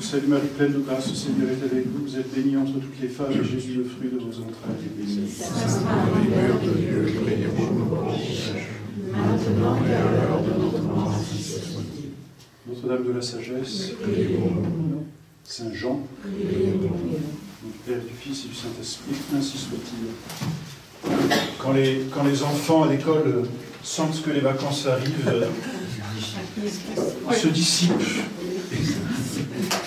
Salut Marie, pleine de grâce, le Seigneur est avec vous. Vous êtes bénie entre toutes les femmes, et Jésus, le fruit de vos entrailles, est béni. Seigneur de Dieu, priez pour nous pauvres pécheurs, maintenant et à l'heure de notre mort, ainsi soit. Notre-Dame de la Sagesse, Priez pour nous. Saint Jean, Priez pour nous. du Père, du Fils et du Saint-Esprit, ainsi soit-il. Quand les enfants à l'école sentent que les vacances arrivent, ils se dissipent.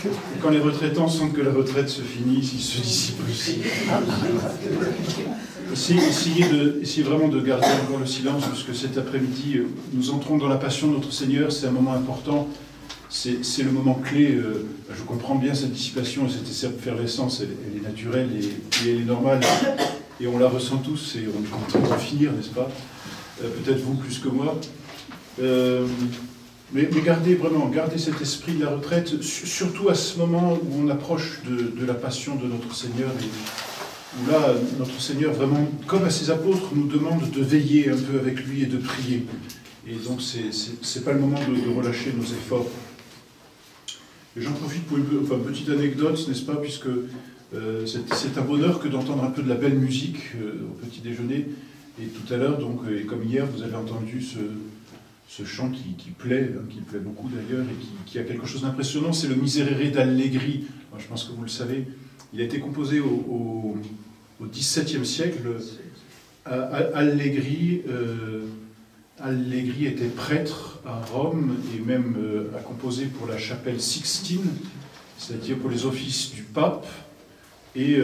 Et quand les retraitants sentent que la retraite se finit, ils se dissipent aussi. Essayez vraiment de garder encore le silence, parce que cet après-midi, nous entrons dans la Passion de notre Seigneur, c'est un moment important, c'est le moment clé. Je comprends bien cette dissipation et cette effervescence, elle est naturelle et elle est normale, et on la ressent tous, et on est content de finir, n'est-ce pas? Peut-être vous plus que moi. Mais gardez cet esprit de la retraite, surtout à ce moment où on approche de la passion de notre Seigneur, et où là, notre Seigneur, vraiment, comme à ses apôtres, nous demande de veiller un peu avec lui et de prier. Et donc, c'est pas le moment de relâcher nos efforts. Et j'en profite pour une petite anecdote, n'est-ce pas, puisque c'est un bonheur que d'entendre un peu de la belle musique au petit déjeuner. Et tout à l'heure, donc, et comme hier, vous avez entendu ce chant qui plaît beaucoup d'ailleurs, et qui a quelque chose d'impressionnant, c'est le Miserere d'Allegri. Je pense que vous le savez. Il a été composé au XVIIe siècle. Allegri était prêtre à Rome et même a composé pour la chapelle Sixtine, c'est-à-dire pour les offices du pape. Et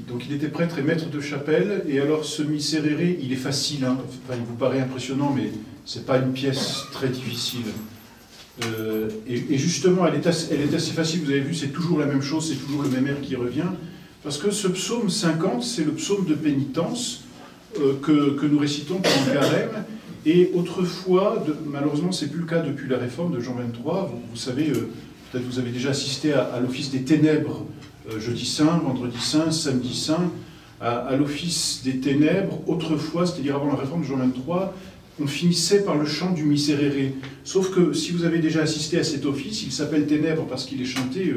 donc il était prêtre et maître de chapelle, et alors ce Miserere, il est facile, hein. Enfin, il vous paraît impressionnant, mais c'est pas une pièce très difficile. Et justement, elle est assez facile, vous avez vu, c'est toujours la même chose, c'est toujours le même air qui revient, parce que ce psaume 50, c'est le psaume de pénitence que nous récitons pendant le carême, et autrefois, malheureusement c'est plus le cas depuis la réforme de Jean 23, vous savez, peut-être vous avez déjà assisté à l'office des ténèbres, jeudi saint, vendredi saint, samedi saint, à l'office des ténèbres, autrefois, c'est-à-dire avant la réforme de Jean 23, on finissait par le chant du Miserere. Sauf que si vous avez déjà assisté à cet office, il s'appelle ténèbres parce qu'il est chanté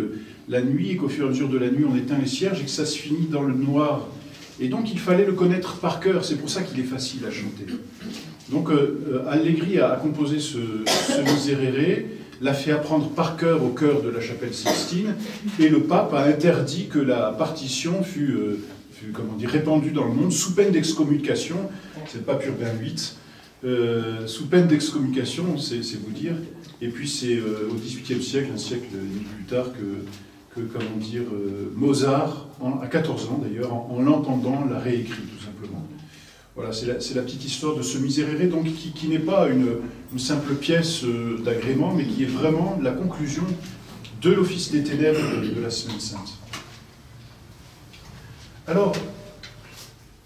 la nuit, et qu'au fur et à mesure de la nuit, on éteint les cierges et que ça se finit dans le noir. Et donc il fallait le connaître par cœur, c'est pour ça qu'il est facile à chanter. Donc Allegri a composé ce Miserere, l'a fait apprendre par cœur au chœur de la chapelle Sixtine, et le pape a interdit que la partition fût répandue dans le monde sous peine d'excommunication. C'est le pape Urbain VIII, sous peine d'excommunication, c'est vous dire. Et puis c'est au XVIIIe siècle, un siècle et demi plus tard, que Mozart, à 14 ans d'ailleurs, en l'entendant, l'a réécrit tout simplement. Voilà, c'est la petite histoire de ce Miserere, donc qui n'est pas une simple pièce d'agrément, mais qui est vraiment la conclusion de l'office des ténèbres de la Semaine Sainte. Alors,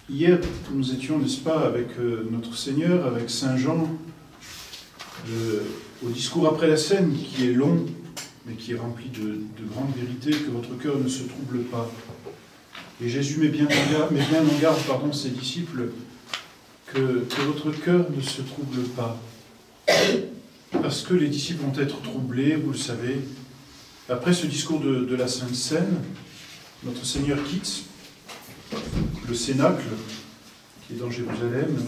hier, nous étions, n'est-ce pas, avec notre Seigneur, avec Saint Jean, au discours après la scène, qui est long, mais qui est rempli de grandes vérités, que votre cœur ne se trouble pas. Et Jésus met bien en garde ses disciples, que votre cœur ne se trouble pas. Parce que les disciples vont être troublés, vous le savez. Après ce discours de la Sainte Seine, notre Seigneur quitte le Cénacle, qui est dans Jérusalem,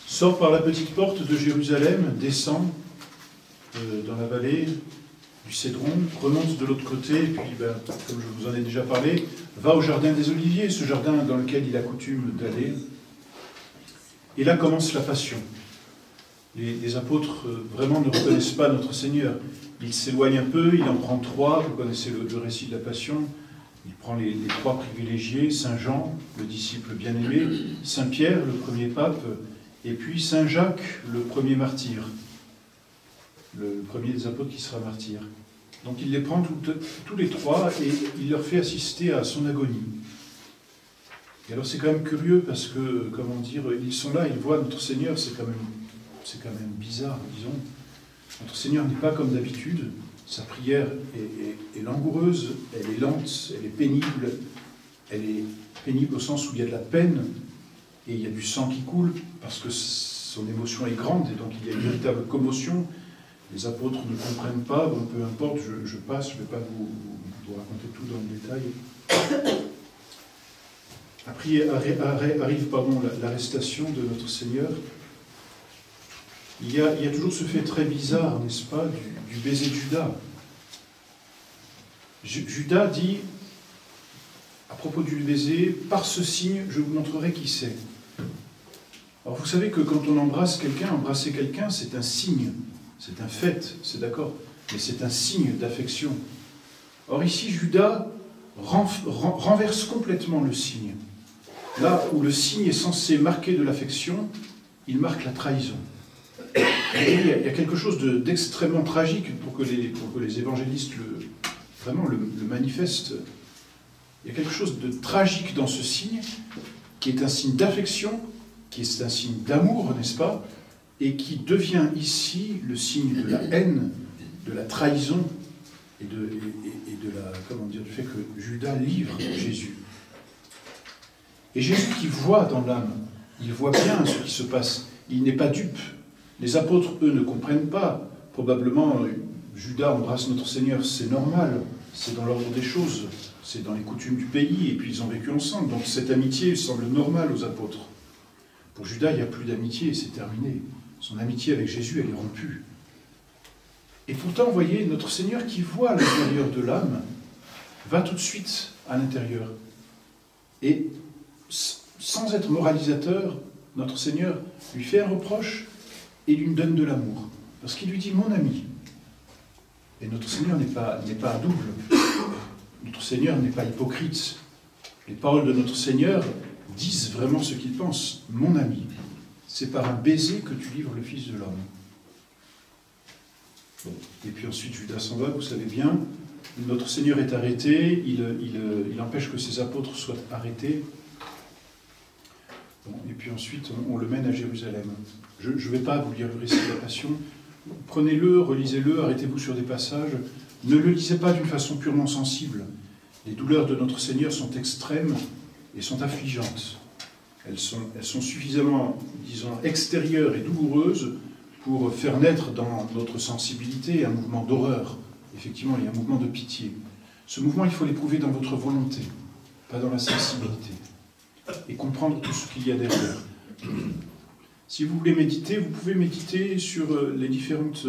sort par la petite porte de Jérusalem, descend dans la vallée du Cédron, remonte de l'autre côté, et puis, comme je vous en ai déjà parlé, va au jardin des Oliviers, ce jardin dans lequel il a coutume d'aller. Et là commence la passion. Les apôtres vraiment ne reconnaissent pas notre Seigneur. Il s'éloigne un peu, il en prend trois, vous connaissez le récit de la passion. Il prend les trois privilégiés, Saint Jean, le disciple bien-aimé, Saint Pierre, le premier pape, et puis Saint Jacques, le premier martyr, le premier des apôtres qui sera martyr. Donc il les prend tous les trois et il leur fait assister à son agonie. Et alors c'est quand même curieux parce que, ils sont là, ils voient notre Seigneur, c'est quand même bizarre, disons. Notre Seigneur n'est pas comme d'habitude, sa prière est langoureuse, elle est lente, elle est pénible au sens où il y a de la peine et il y a du sang qui coule parce que son émotion est grande et donc il y a une véritable commotion. Les apôtres ne comprennent pas, bon, peu importe, je passe, je ne vais pas vous raconter tout dans le détail. Après arrive l'arrestation de notre Seigneur. Il y a toujours ce fait très bizarre, n'est-ce pas, du baiser de Judas. Judas dit, à propos du baiser, « Par ce signe, je vous montrerai qui c'est. » Alors vous savez que quand on embrasse quelqu'un, embrasser quelqu'un, c'est un signe, c'est un fait, c'est d'accord, mais c'est un signe d'affection. Or ici, Judas renverse complètement le signe. Là où le signe est censé marquer de l'affection, il marque la trahison. Et il y a quelque chose d'extrêmement tragique pour que les évangélistes vraiment le manifestent. Il y a quelque chose de tragique dans ce signe, qui est un signe d'affection, qui est un signe d'amour, n'est-ce pas, et qui devient ici le signe de la haine, de la trahison, et du fait que Judas livre Jésus. Et Jésus qui voit dans l'âme, il voit bien ce qui se passe, il n'est pas dupe. Les apôtres, eux, ne comprennent pas. Probablement, Judas embrasse notre Seigneur, c'est normal, c'est dans l'ordre des choses, c'est dans les coutumes du pays, et puis ils ont vécu ensemble. Donc cette amitié semble normale aux apôtres. Pour Judas, il n'y a plus d'amitié, c'est terminé. Son amitié avec Jésus, elle est rompue. Et pourtant, vous voyez, notre Seigneur qui voit à l'intérieur de l'âme, va tout de suite à l'intérieur. Et sans être moralisateur, notre Seigneur lui fait un reproche et lui donne de l'amour. Parce qu'il lui dit « mon ami ». Et notre Seigneur n'est pas double. Notre Seigneur n'est pas hypocrite. Les paroles de notre Seigneur disent vraiment ce qu'il pense. « Mon ami, c'est par un baiser que tu livres le Fils de l'homme. » Bon. Et puis ensuite Judas s'en va, vous savez bien. Notre Seigneur est arrêté, il empêche que ses apôtres soient arrêtés. Bon, et puis ensuite, on le mène à Jérusalem. Je ne vais pas vous lire le récit de la Passion. Prenez-le, relisez-le, arrêtez-vous sur des passages. Ne le lisez pas d'une façon purement sensible. Les douleurs de notre Seigneur sont extrêmes et sont affligeantes. Elles sont suffisamment, disons, extérieures et douloureuses pour faire naître dans notre sensibilité un mouvement d'horreur. Effectivement, il y a un mouvement de pitié. Ce mouvement, il faut l'éprouver dans votre volonté, pas dans la sensibilité. Et comprendre tout ce qu'il y a derrière. Si vous voulez méditer, vous pouvez méditer sur les différentes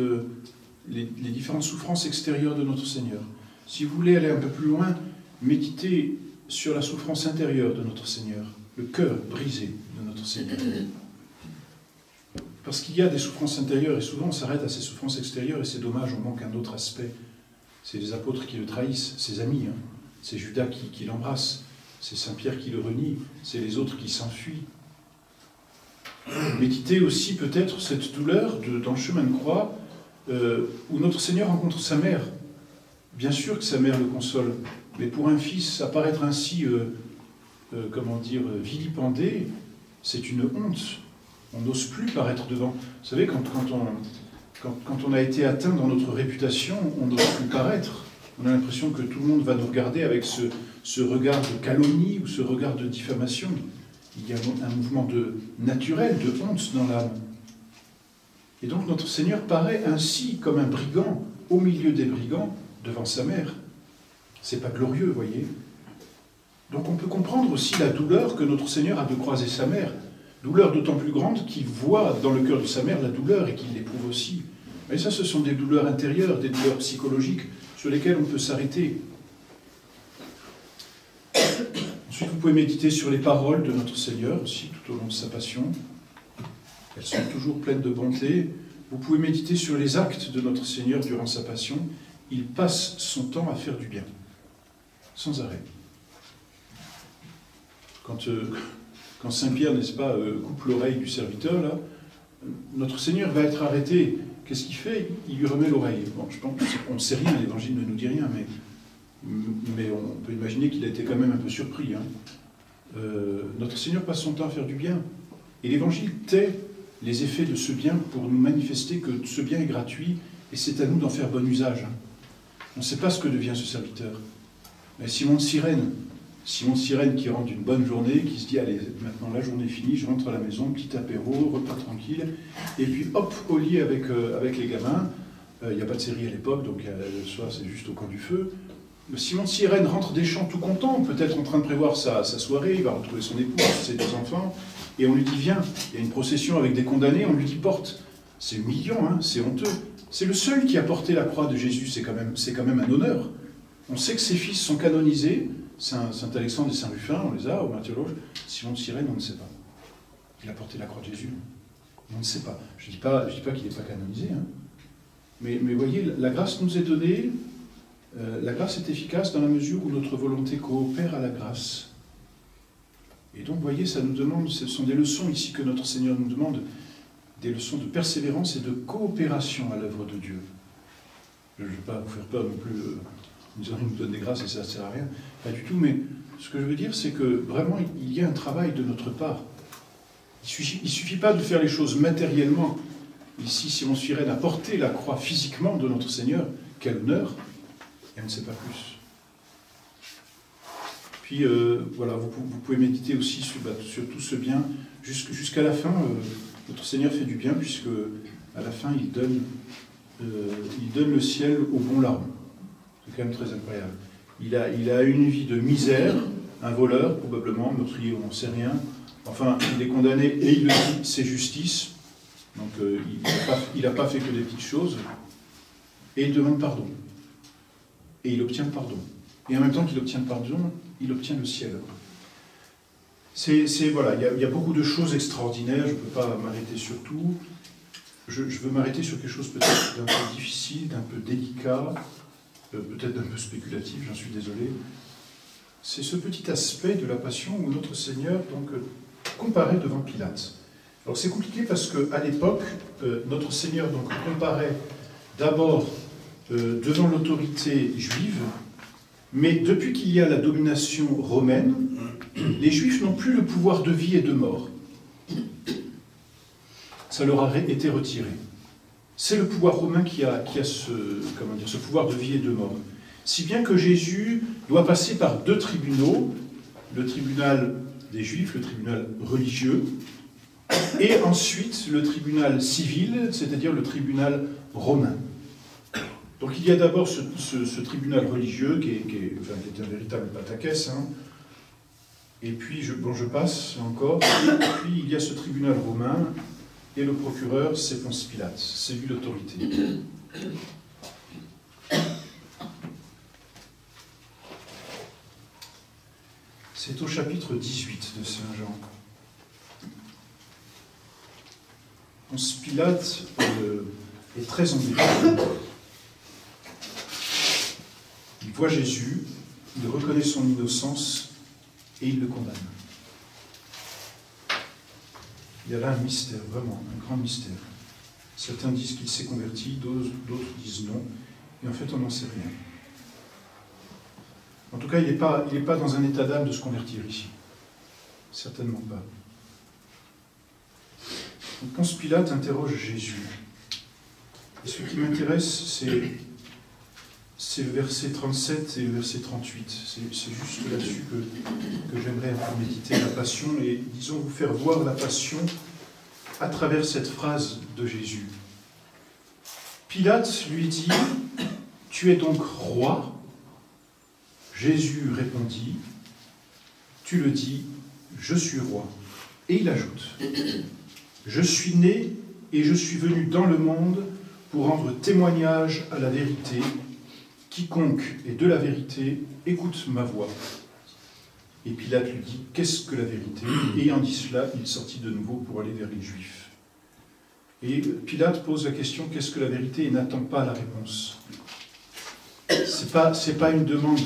souffrances extérieures de notre Seigneur. Si vous voulez aller un peu plus loin, méditez sur la souffrance intérieure de notre Seigneur, le cœur brisé de notre Seigneur. Parce qu'il y a des souffrances intérieures, et souvent on s'arrête à ces souffrances extérieures, et c'est dommage, on manque un autre aspect. C'est les apôtres qui le trahissent, ses amis, hein. C'est Judas qui l'embrasse. C'est Saint-Pierre qui le renie, c'est les autres qui s'enfuient. Méditez aussi peut-être cette douleur dans le chemin de croix où notre Seigneur rencontre sa mère. Bien sûr que sa mère le console, mais pour un fils, apparaître ainsi, vilipendé, c'est une honte. On n'ose plus paraître devant. Vous savez, quand on a été atteint dans notre réputation, on n'ose plus paraître. On a l'impression que tout le monde va nous regarder avec ce regard de calomnie ou ce regard de diffamation. Il y a un mouvement naturel de honte dans l'âme. Et donc notre Seigneur paraît ainsi comme un brigand au milieu des brigands devant sa mère. C'est pas glorieux, vous voyez. Donc on peut comprendre aussi la douleur que notre Seigneur a de croiser sa mère. Douleur d'autant plus grande qu'il voit dans le cœur de sa mère la douleur et qu'il l'éprouve aussi. Mais ça, ce sont des douleurs intérieures, des douleurs psychologiques sur lesquelles on peut s'arrêter. Ensuite, vous pouvez méditer sur les paroles de notre Seigneur aussi, tout au long de sa passion. Elles sont toujours pleines de bonté. Vous pouvez méditer sur les actes de notre Seigneur durant sa passion. Il passe son temps à faire du bien, sans arrêt. Quand Saint-Pierre, n'est-ce pas, coupe l'oreille du serviteur, là, notre Seigneur va être arrêté. Qu'est-ce qu'il fait? Il lui remet l'oreille. Bon, je pense qu'on ne sait rien, l'Évangile ne nous dit rien, mais on peut imaginer qu'il a été quand même un peu surpris. Hein. Notre Seigneur passe son temps à faire du bien. Et l'Évangile tait les effets de ce bien pour nous manifester que ce bien est gratuit et c'est à nous d'en faire bon usage. Hein. On ne sait pas ce que devient ce serviteur. Mais Simon de Cyrène qui rentre d'une bonne journée, qui se dit « Allez, maintenant la journée est finie, je rentre à la maison, petit apéro, repas tranquille, et puis hop, au lit avec les gamins, Il n'y a pas de série à l'époque, donc le soir c'est juste au coin du feu. Simon de Cyrène rentre des champs tout content, peut-être en train de prévoir sa soirée, il va retrouver son épouse, ses 2 enfants, et on lui dit viens, il y a une procession avec des condamnés, on lui dit porte. C'est humiliant, hein, c'est honteux. C'est le seul qui a porté la croix de Jésus, c'est quand même un honneur. On sait que ses fils sont canonisés, Saint Alexandre et Saint Rufin, on les a au martyrologe. Simon de Cyrène, on ne sait pas. Il a porté la croix de Jésus. On ne sait pas. Je ne dis pas qu'il n'est pas canonisé, hein. Mais voyez, la grâce nous est donnée, la grâce est efficace dans la mesure où notre volonté coopère à la grâce. Et donc, voyez, ça nous demande, ce sont des leçons ici que notre Seigneur nous demande, des leçons de persévérance et de coopération à l'œuvre de Dieu. Je ne vais pas vous faire peur non plus, il nous donne des grâces et ça ne sert à rien, pas du tout, mais ce que je veux dire, c'est que vraiment, il y a un travail de notre part. Il ne suffit pas de faire les choses matériellement. Ici, Simon de Cyrène a porté la croix physiquement de notre Seigneur, quel honneur, et on ne sait pas plus. Puis, voilà, vous pouvez méditer aussi sur tout ce bien, jusqu'à la fin, notre Seigneur fait du bien, puisque à la fin, il donne le ciel au bon larron. C'est quand même très incroyable. Il a une vie de misère, un voleur, probablement, meurtrier, on n'en sait rien. Enfin, il est condamné et il le dit, c'est justice. Donc, il n'a pas fait que des petites choses. Et il demande pardon. Et il obtient le pardon. Et en même temps qu'il obtient le pardon, il obtient le ciel. Voilà, il y a beaucoup de choses extraordinaires, je ne peux pas m'arrêter sur tout. Je veux m'arrêter sur quelque chose peut-être d'un peu difficile, d'un peu délicat, peut-être d'un peu spéculatif, j'en suis désolé. C'est ce petit aspect de la Passion où notre Seigneur donc comparaît devant Pilate. Alors c'est compliqué parce qu'à l'époque, notre Seigneur donc comparait d'abord devant l'autorité juive, mais depuis qu'il y a la domination romaine, les Juifs n'ont plus le pouvoir de vie et de mort. Ça leur a été retiré. C'est le pouvoir romain qui a ce pouvoir de vie et de mort. Si bien que Jésus doit passer par 2 tribunaux, le tribunal des Juifs, le tribunal religieux, et ensuite le tribunal civil, c'est-à-dire le tribunal romain. Donc il y a d'abord ce tribunal religieux qui est un véritable pataquès, hein. Et puis je passe encore, et puis il y a ce tribunal romain, et le procureur, c'est Ponce Pilate, c'est lui l'autorité. C'est au chapitre 18 de Saint Jean. Ponce Pilate est très embêté. Il voit Jésus, il reconnaît son innocence et il le condamne. Il y a là un mystère, vraiment, un grand mystère. Certains disent qu'il s'est converti, d'autres disent non, et en fait on n'en sait rien. En tout cas, il n'est pas dans un état d'âme de se convertir ici. Certainement pas. Donc, Ponce Pilate interroge Jésus. Et ce qui m'intéresse, c'est le verset 37 et le verset 38. C'est juste là-dessus que j'aimerais un peu méditer la Passion et, disons, vous faire voir la Passion à travers cette phrase de Jésus. Pilate lui dit « Tu es donc roi ?» Jésus répondit « Tu le dis, je suis roi. » Et il ajoute « Je suis né et je suis venu dans le monde pour rendre témoignage à la vérité. Quiconque est de la vérité, écoute ma voix. » Et Pilate lui dit, qu'est-ce que la vérité? Et ayant dit cela, il sortit de nouveau pour aller vers les Juifs. Et Pilate pose la question, qu'est-ce que la vérité? Et n'attend pas la réponse. C'est pas une demande,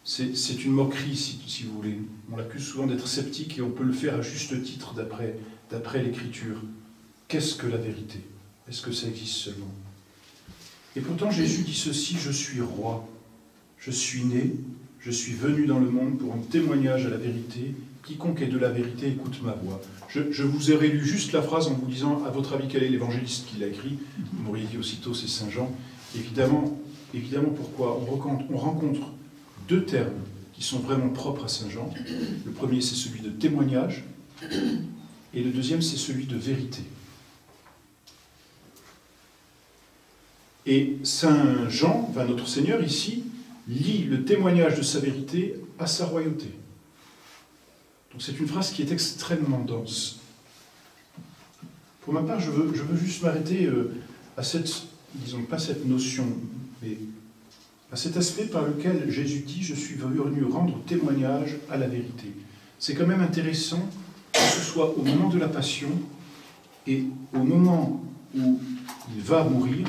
c'est une moquerie, si vous voulez. On l'accuse souvent d'être sceptique et on peut le faire à juste titre d'après l'Écriture. Qu'est-ce que la vérité? Est-ce que ça existe seulement? Et pourtant, Jésus dit ceci, je suis roi, je suis né, je suis venu dans le monde pour rendre témoignage à la vérité. Quiconque est de la vérité, écoute ma voix. Je vous ai relu juste la phrase en vous disant, à votre avis, quel est l'évangéliste qui l'a écrit? Vous m'auriez dit aussitôt, c'est Saint Jean. Évidemment, pourquoi? On rencontre 2 termes qui sont vraiment propres à Saint Jean. Le premier, c'est celui de témoignage, et le deuxième, c'est celui de vérité. Et Saint Jean, enfin notre Seigneur ici, lie le témoignage de sa vérité à sa royauté. Donc c'est une phrase qui est extrêmement dense. Pour ma part, je veux juste m'arrêter à cette, disons pas cette notion, mais à cet aspect par lequel Jésus dit « Je suis venu rendre témoignage à la vérité ». C'est quand même intéressant que ce soit au moment de la passion et au moment où il va mourir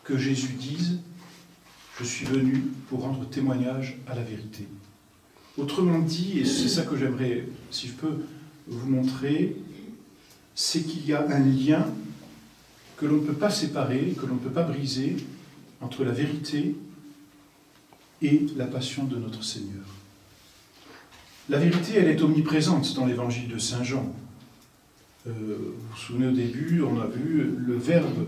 que Jésus dise « Je suis venu pour rendre témoignage à la vérité ». Autrement dit, et c'est ça que j'aimerais, si je peux, vous montrer, c'est qu'il y a un lien que l'on ne peut pas séparer, que l'on ne peut pas briser entre la vérité et la passion de notre Seigneur. La vérité, elle est omniprésente dans l'évangile de Saint Jean. Vous vous souvenez au début, on a vu le Verbe.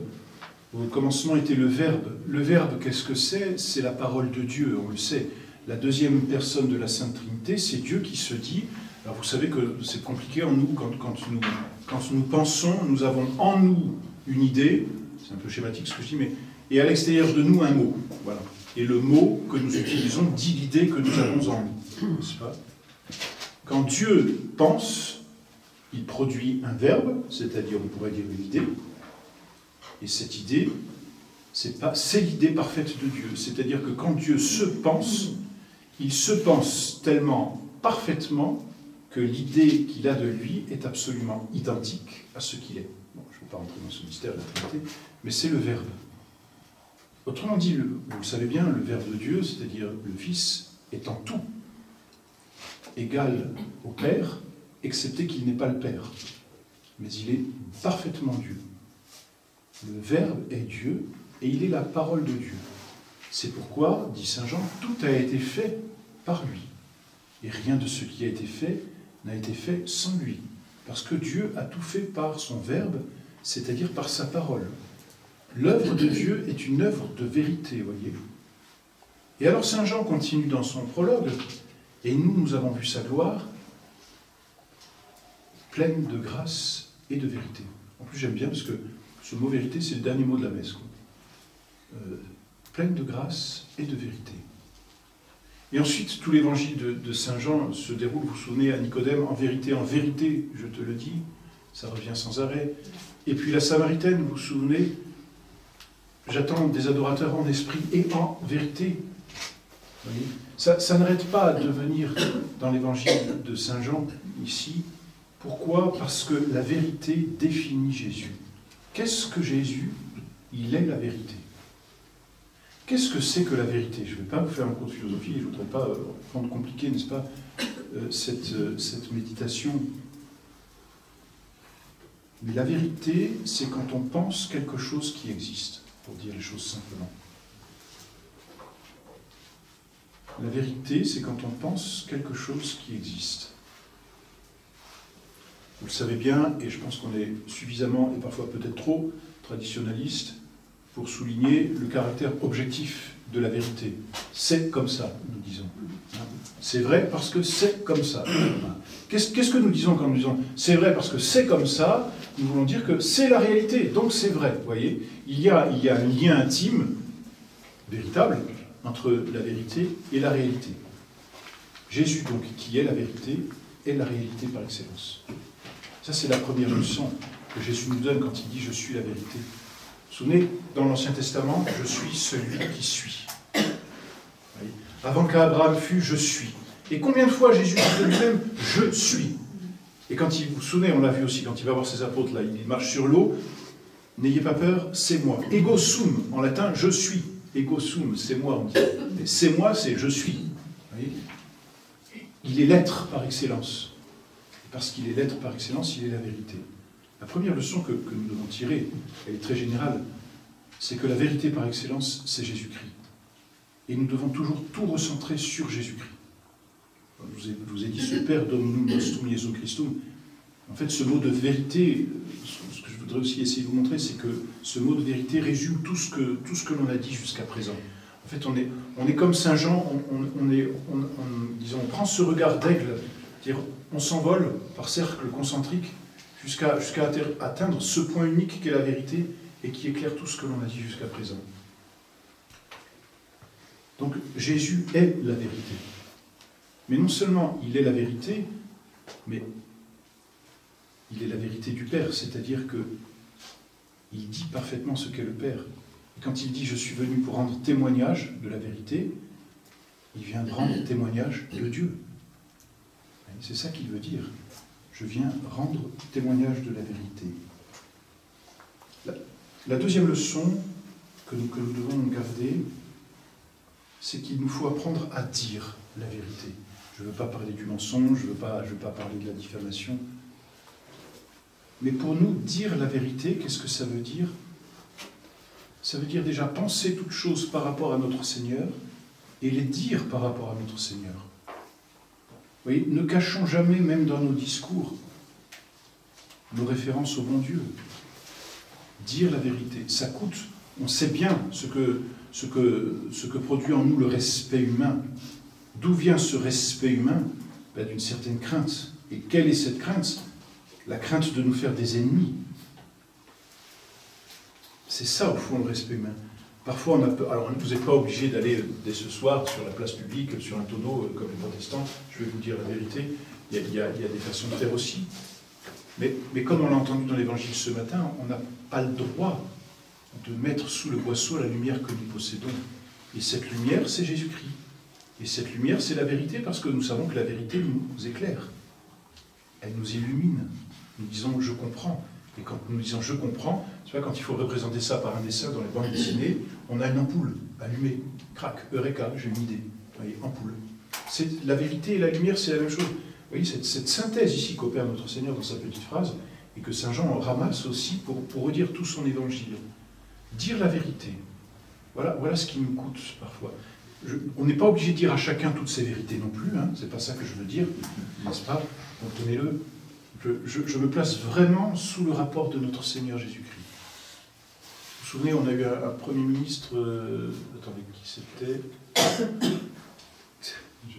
Au commencement était le Verbe. Le Verbe, qu'est-ce que c'est? C'est la parole de Dieu, on le sait. La deuxième personne de la Sainte Trinité, c'est Dieu qui se dit. Alors vous savez que c'est compliqué en nous, quand nous pensons, nous avons en nous une idée, c'est un peu schématique ce que je dis, mais et à l'extérieur de nous un mot. Voilà. Et le mot que nous utilisons dit l'idée que nous avons en nous. N'est-ce pas? Quand Dieu pense, il produit un verbe, c'est-à-dire on pourrait dire une idée, et cette idée, c'est l'idée parfaite de Dieu. C'est-à-dire que quand Dieu se pense, il se pense tellement parfaitement que l'idée qu'il a de lui est absolument identique à ce qu'il est. Bon, je ne vais pas rentrer dans ce mystère de la Trinité, mais c'est le Verbe. Autrement dit, vous le savez bien, le Verbe de Dieu, c'est-à-dire le Fils, est en tout égal au Père, excepté qu'il n'est pas le Père. Mais il est parfaitement Dieu. Le Verbe est Dieu, et il est la parole de Dieu. C'est pourquoi, dit Saint Jean, tout a été fait par lui. Et rien de ce qui a été fait n'a été fait sans lui. Parce que Dieu a tout fait par son Verbe, c'est-à-dire par sa parole. L'œuvre de Dieu est une œuvre de vérité, voyez-vous. Et alors Saint Jean continue dans son prologue, et nous avons vu sa gloire, pleine de grâce et de vérité. En plus, j'aime bien, parce que ce mot vérité, c'est le dernier mot de la messe. Pleine de grâce et de vérité. Et ensuite, tout l'évangile de Saint Jean se déroule, vous vous souvenez, à Nicodème, en vérité, je te le dis, ça revient sans arrêt. Et puis la Samaritaine, vous vous souvenez, j'attends des adorateurs en esprit et en vérité. Vous voyez, ça n'arrête pas de venir dans l'évangile de Saint Jean, ici. Pourquoi? Parce que la vérité définit Jésus. Qu'est-ce que Jésus? Il est la vérité. Qu'est-ce que c'est que la vérité? Je ne vais pas vous faire un cours de philosophie, je ne voudrais pas rendre compliqué, n'est-ce pas, cette méditation. Mais la vérité, c'est quand on pense quelque chose qui existe, pour dire les choses simplement. La vérité, c'est quand on pense quelque chose qui existe. Vous le savez bien, et je pense qu'on est suffisamment, et parfois peut-être trop, traditionnaliste, pour souligner le caractère objectif de la vérité. C'est comme ça, nous disons. C'est vrai parce que c'est comme ça. Qu'est-ce que nous disons quand nous disons c'est vrai parce que c'est comme ça? Nous voulons dire que c'est la réalité, donc c'est vrai. Vous voyez, il y a un lien intime, véritable, entre la vérité et la réalité. Jésus, donc, qui est la vérité, est la réalité par excellence. Ça, c'est la première leçon que Jésus nous donne quand il dit « Je suis la vérité ». Vous vous souvenez, dans l'Ancien Testament, « Je suis celui qui suis ». Avant qu'Abraham fût, « Je suis ». Et combien de fois Jésus dit de lui-même « Je suis ». Et quand vous vous souvenez, on l'a vu aussi, quand il va voir ses apôtres, là, il marche sur l'eau, « N'ayez pas peur, c'est moi ». « Ego sum », en latin, « je suis ». « Ego sum », c'est moi, on dit. Mais « c'est moi », c'est « je suis ». Vous voyez, il est l'être par excellence. Et parce qu'il est l'être par excellence, il est la vérité. La première leçon que nous devons tirer, elle est très générale, c'est que la vérité par excellence, c'est Jésus-Christ. Et nous devons toujours tout recentrer sur Jésus-Christ. Je vous ai dit super dominum nostrum Jesu Christum. En fait, ce mot de vérité, ce que je voudrais aussi essayer de vous montrer, c'est que ce mot de vérité résume tout ce que l'on a dit jusqu'à présent. En fait, on est comme Saint Jean, disons, on prend ce regard d'aigle, on s'envole par cercle concentrique jusqu'à atteindre ce point unique qu'est la vérité et qui éclaire tout ce que l'on a dit jusqu'à présent. Donc Jésus est la vérité. Mais non seulement il est la vérité, mais il est la vérité du Père, c'est-à-dire que il dit parfaitement ce qu'est le Père. Et quand il dit « je suis venu pour rendre témoignage de la vérité », il vient de rendre témoignage de Dieu. C'est ça qu'il veut dire. Je viens rendre témoignage de la vérité. La deuxième leçon que nous devons garder, c'est qu'il nous faut apprendre à dire la vérité. Je ne veux pas parler du mensonge, je ne veux pas parler de la diffamation. Mais pour nous, dire la vérité, qu'est-ce que ça veut dire? Ça veut dire déjà penser toutes choses par rapport à notre Seigneur et les dire par rapport à notre Seigneur. Vous voyez, ne cachons jamais, même dans nos discours, nos références au bon Dieu. Dire la vérité, ça coûte. On sait bien ce que produit en nous le respect humain. D'où vient ce respect humain? D'une certaine crainte. Et quelle est cette crainte? La crainte de nous faire des ennemis. C'est ça, au fond, le respect humain. Parfois, on a peur. Alors, vous n'êtes pas obligé d'aller dès ce soir sur la place publique, sur un tonneau, comme les protestants. Je vais vous dire la vérité. Il y a des façons de faire aussi. Mais comme on l'a entendu dans l'Évangile ce matin, on n'a pas le droit de mettre sous le boisseau la lumière que nous possédons. Et cette lumière, c'est Jésus-Christ. Et cette lumière, c'est la vérité, parce que nous savons que la vérité nous éclaire. Elle nous illumine. Nous disons « je comprends ». Et quand nous disons « je comprends », tu vois, quand il faut représenter ça par un dessin dans les bandes dessinées, on a une ampoule allumée. Crac, eureka, j'ai une idée. Vous voyez, ampoule. La vérité et la lumière, c'est la même chose. Vous voyez, cette synthèse ici qu'opère notre Seigneur dans sa petite phrase, et que Saint Jean ramasse aussi pour redire tout son évangile. Dire la vérité. Voilà ce qui nous coûte parfois. On n'est pas obligé de dire à chacun toutes ses vérités non plus, hein, c'est pas ça que je veux dire, n'est-ce pas? Donc tenez-le. Je me place vraiment sous le rapport de notre Seigneur Jésus-Christ. Vous vous souvenez, on a eu un Premier ministre, attendez, qui c'était?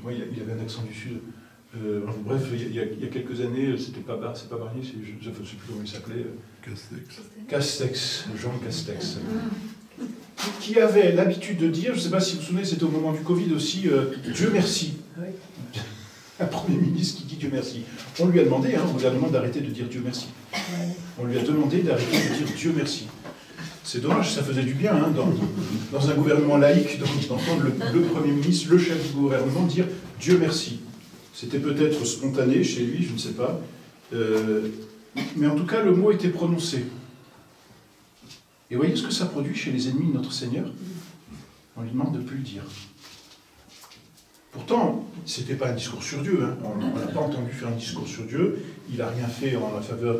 Moi, il avait un accent du Sud. Bref, il y a quelques années, c'est pas Barnier, je ne sais plus comment il s'appelait. Castex, Jean Castex. Qui avait l'habitude de dire, je ne sais pas si vous vous souvenez, c'était au moment du Covid aussi, Dieu merci. Un Premier ministre qui dit Dieu merci. On lui a demandé, au gouvernement, d'arrêter de dire Dieu merci. On lui a demandé d'arrêter de dire Dieu merci. C'est dommage, ça faisait du bien, dans un gouvernement laïque, d'entendre le Premier ministre, le chef du gouvernement, dire Dieu merci. C'était peut-être spontané chez lui, je ne sais pas. Mais en tout cas, le mot était prononcé. Et voyez ce que ça produit chez les ennemis de notre Seigneur? On lui demande de ne plus le dire. Pourtant, ce n'était pas un discours sur Dieu. On n'a pas entendu faire un discours sur Dieu. Il n'a rien fait en la faveur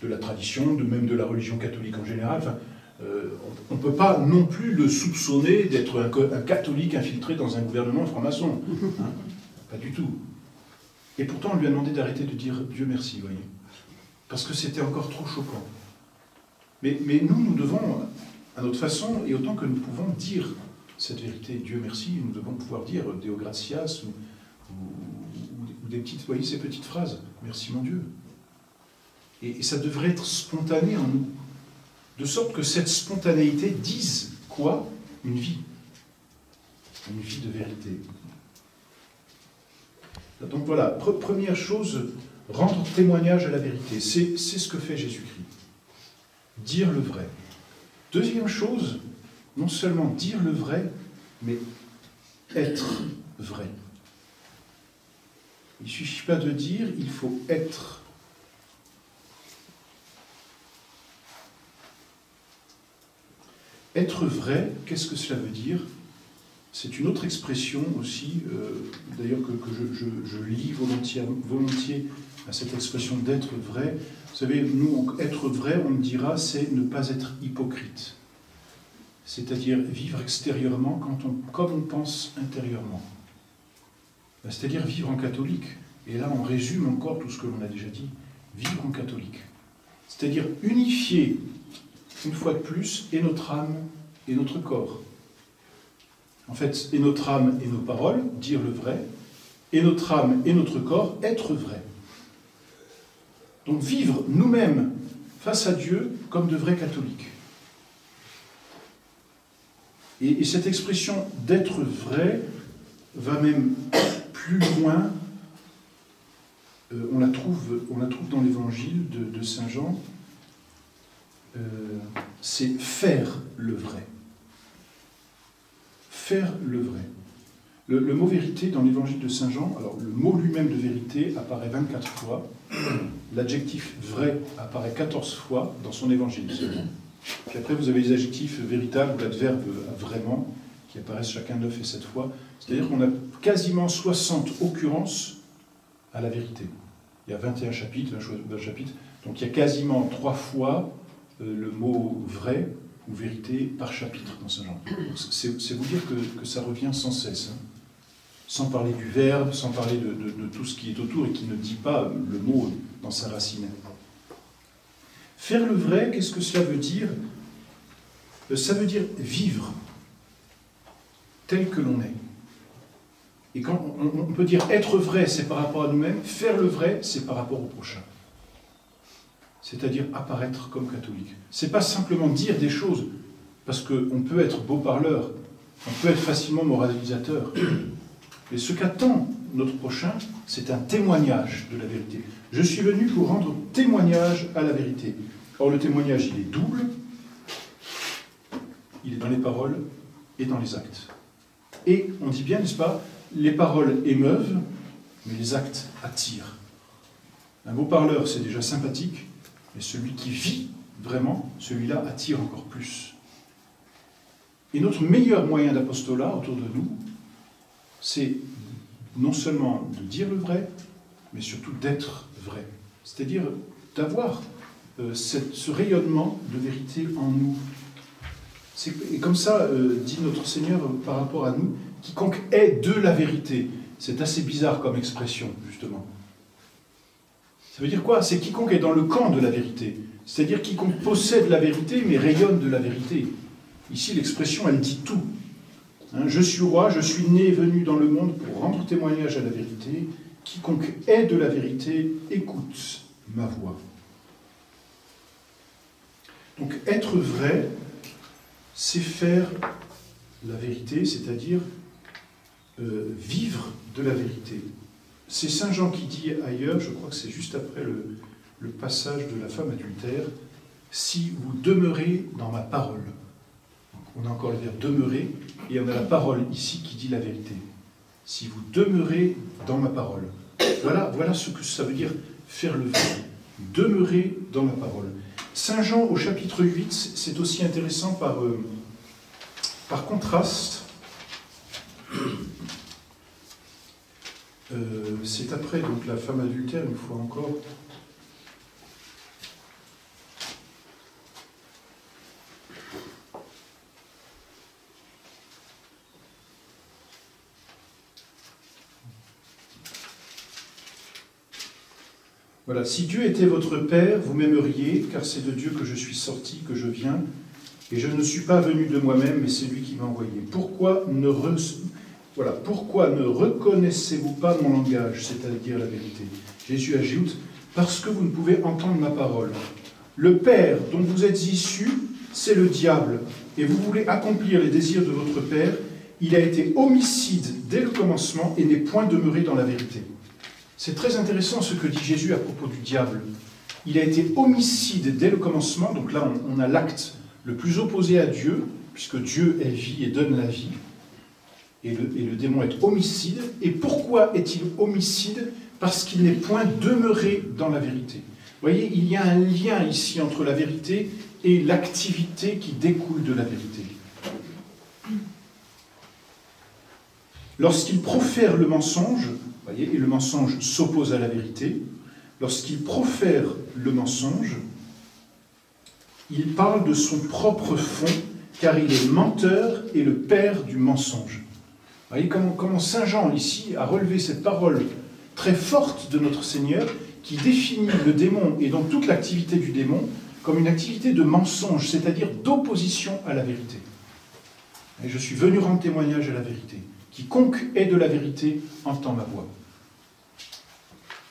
de la tradition, même de la religion catholique en général. Enfin, on ne peut pas non plus le soupçonner d'être un catholique infiltré dans un gouvernement franc-maçon. Pas du tout. Et pourtant, on lui a demandé d'arrêter de dire Dieu merci, vous voyez. Parce que c'était encore trop choquant. Mais nous devons, à notre façon, et autant que nous pouvons, dire cette vérité. Dieu merci, nous devons pouvoir dire Deo gratias ou des petites, voyez, ces petites phrases. Merci mon Dieu. Et ça devrait être spontané en nous. De sorte que cette spontanéité dise quoi? Une vie. Une vie de vérité. Donc voilà, première chose, rendre témoignage à la vérité. C'est ce que fait Jésus-Christ. Dire le vrai. Deuxième chose, non seulement dire le vrai, mais être vrai. Il ne suffit pas de dire, il faut être. Être vrai, qu'est-ce que cela veut dire? C'est une autre expression aussi, d'ailleurs que je lis volontiers à cette expression d'être vrai. Vous savez, nous, être vrai, on le dira, c'est ne pas être hypocrite. C'est-à-dire vivre extérieurement comme on pense intérieurement. C'est-à-dire vivre en catholique. Et là, on résume encore tout ce que l'on a déjà dit. Vivre en catholique. C'est-à-dire unifier, une fois de plus, et notre âme et notre corps. En fait, et notre âme et nos paroles, dire le vrai, et notre âme et notre corps, être vrai. Donc vivre nous-mêmes face à Dieu comme de vrais catholiques. Et cette expression d'être vrai va même plus loin. On la trouve dans l'évangile de Saint Jean. C'est faire le vrai. Faire le vrai. Le mot vérité dans l'évangile de Saint Jean, alors le mot lui-même de vérité apparaît 24 fois, l'adjectif vrai apparaît 14 fois dans son évangile. Puis après vous avez les adjectifs véritables ou l'adverbe vraiment qui apparaissent chacun 9 et 7 fois. C'est-à-dire qu'on a quasiment 60 occurrences à la vérité. Il y a 21 chapitres, 20 chapitres, donc il y a quasiment 3 fois le mot vrai ou vérité par chapitre dans Saint Jean. C'est vous dire que ça revient sans cesse, hein. Sans parler du verbe, sans parler de tout ce qui est autour et qui ne dit pas le mot dans sa racine. Faire le vrai, qu'est-ce que cela veut dire? Ça veut dire vivre tel que l'on est. Et quand on peut dire être vrai, c'est par rapport à nous-mêmes, faire le vrai, c'est par rapport au prochain. C'est-à-dire apparaître comme catholique. C'est pas simplement dire des choses, parce qu'on peut être beau parleur, on peut être facilement moralisateur. Mais ce qu'attend notre prochain, c'est un témoignage de la vérité. Je suis venu pour rendre témoignage à la vérité. Or, le témoignage, il est double. Il est dans les paroles et dans les actes. Et on dit bien, n'est-ce pas, les paroles émeuvent, mais les actes attirent. Un beau parleur, c'est déjà sympathique, mais celui qui vit vraiment, celui-là attire encore plus. Et notre meilleur moyen d'apostolat autour de nous, c'est non seulement de dire le vrai, mais surtout d'être vrai. C'est-à-dire d'avoir ce rayonnement de vérité en nous. Et comme ça, dit notre Seigneur par rapport à nous, quiconque est de la vérité. C'est assez bizarre comme expression, justement. Ça veut dire quoi? C'est quiconque est dans le camp de la vérité. C'est-à-dire quiconque possède la vérité, mais rayonne de la vérité. Ici, l'expression, elle dit tout. Hein, je suis roi, je suis né et venu dans le monde pour rendre témoignage à la vérité. Quiconque est de la vérité, écoute ma voix. Donc, être vrai, c'est faire la vérité, c'est-à-dire vivre de la vérité. C'est Saint Jean qui dit ailleurs, je crois que c'est juste après le passage de la femme adultère, « Si vous demeurez dans ma parole ». On a encore le verbe « demeurer » et on a la parole ici qui dit la vérité. « Si vous demeurez dans ma parole ». Voilà ce que ça veut dire faire le vrai. Demeurer dans ma parole. Saint Jean au chapitre 8, c'est aussi intéressant par contraste. C'est après donc la femme adultère, une fois encore. Voilà, si Dieu était votre Père, vous m'aimeriez, car c'est de Dieu que je suis sorti, que je viens, et je ne suis pas venu de moi-même, mais c'est lui qui m'a envoyé. Pourquoi ne reconnaissez-vous pas mon langage, c'est-à-dire la vérité? Jésus ajoute, parce que vous ne pouvez entendre ma parole. Le Père dont vous êtes issus, c'est le diable, et vous voulez accomplir les désirs de votre Père. Il a été homicide dès le commencement et n'est point demeuré dans la vérité. C'est très intéressant ce que dit Jésus à propos du diable. Il a été homicide dès le commencement, donc là on a l'acte le plus opposé à Dieu, puisque Dieu est vie et donne la vie, et le démon est homicide. Et pourquoi est-il homicide? Parce qu'il n'est point demeuré dans la vérité. Vous voyez, il y a un lien ici entre la vérité et l'activité qui découle de la vérité. Lorsqu'il profère le mensonge, vous voyez, et le mensonge s'oppose à la vérité, lorsqu'il profère le mensonge, il parle de son propre fond, car il est menteur et le père du mensonge. Vous voyez comment Saint Jean, ici, a relevé cette parole très forte de notre Seigneur, qui définit le démon, et donc toute l'activité du démon, comme une activité de mensonge, c'est-à-dire d'opposition à la vérité. Et je suis venu rendre témoignage à la vérité. Quiconque est de la vérité entend ma voix.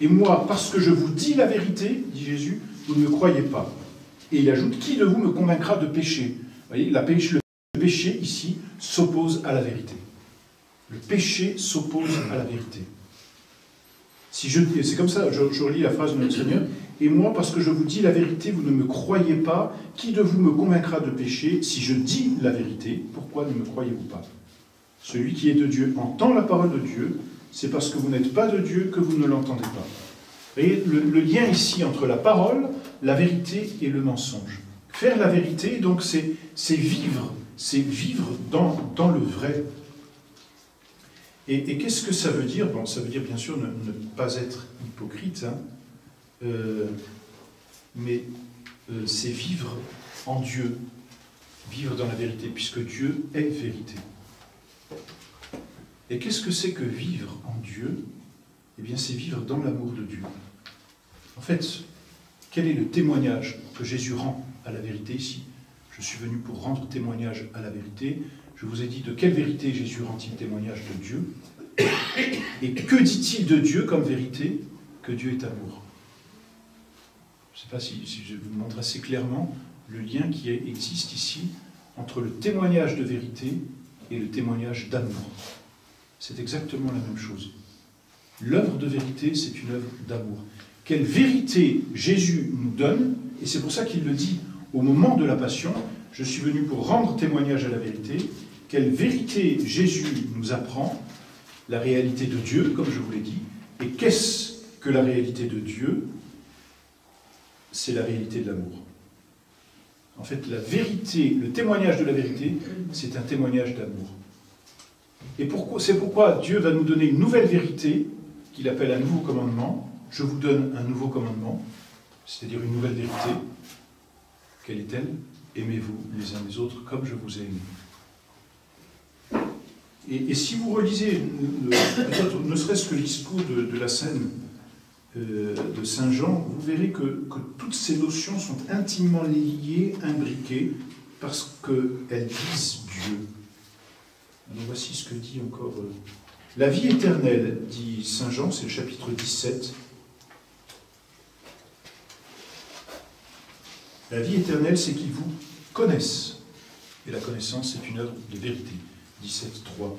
Et moi, parce que je vous dis la vérité, dit Jésus, vous ne me croyez pas. Et il ajoute, qui de vous me convaincra de péché? Vous voyez, le péché péché, ici, s'oppose à la vérité. Le péché s'oppose à la vérité. C'est comme ça, je relis la phrase de notre Seigneur. « Et moi, parce que je vous dis la vérité, vous ne me croyez pas. Qui de vous me convaincra de péché? Si je dis la vérité, pourquoi ne me croyez-vous pas? Celui qui est de Dieu entend la parole de Dieu. C'est parce que vous n'êtes pas de Dieu que vous ne l'entendez pas. » Vous voyez, le lien ici entre la parole, la vérité et le mensonge. Faire la vérité, donc, c'est vivre dans le vrai. Et qu'est-ce que ça veut dire? Bon, ça veut dire, bien sûr, ne pas être hypocrite, hein, mais c'est vivre en Dieu, vivre dans la vérité, puisque Dieu est vérité. Et qu'est-ce que c'est que vivre en Dieu? Eh bien, c'est vivre dans l'amour de Dieu. En fait, quel est le témoignage que Jésus rend à la vérité ici? Je suis venu pour rendre témoignage à la vérité. Je vous ai dit de quelle vérité Jésus rend-il témoignage de Dieu? Et que dit-il de Dieu comme vérité? Que Dieu est amour. Je ne sais pas si je vous montre assez clairement le lien qui existe ici entre le témoignage de vérité et le témoignage d'amour. C'est exactement la même chose. L'œuvre de vérité, c'est une œuvre d'amour. Quelle vérité Jésus nous donne, et c'est pour ça qu'il le dit au moment de la Passion, je suis venu pour rendre témoignage à la vérité. Quelle vérité Jésus nous apprend? La réalité de Dieu, comme je vous l'ai dit. Et qu'est-ce que la réalité de Dieu? C'est la réalité de l'amour. En fait, la vérité, le témoignage de la vérité, c'est un témoignage d'amour. Et c'est pourquoi Dieu va nous donner une nouvelle vérité, qu'il appelle un nouveau commandement. Je vous donne un nouveau commandement, c'est-à-dire une nouvelle vérité. Quelle est-elle? Aimez-vous les uns les autres comme je vous ai aimé. Et si vous relisez, peut-être ne serait-ce que le discours de la scène de Saint Jean, vous verrez que toutes ces notions sont intimement liées, imbriquées, parce qu'elles disent Dieu. Alors voici ce que dit encore... La vie éternelle, dit Saint Jean, c'est le chapitre 17. La vie éternelle, c'est qu'ils vous connaissent. Et la connaissance, c'est une œuvre de vérité. 17.3.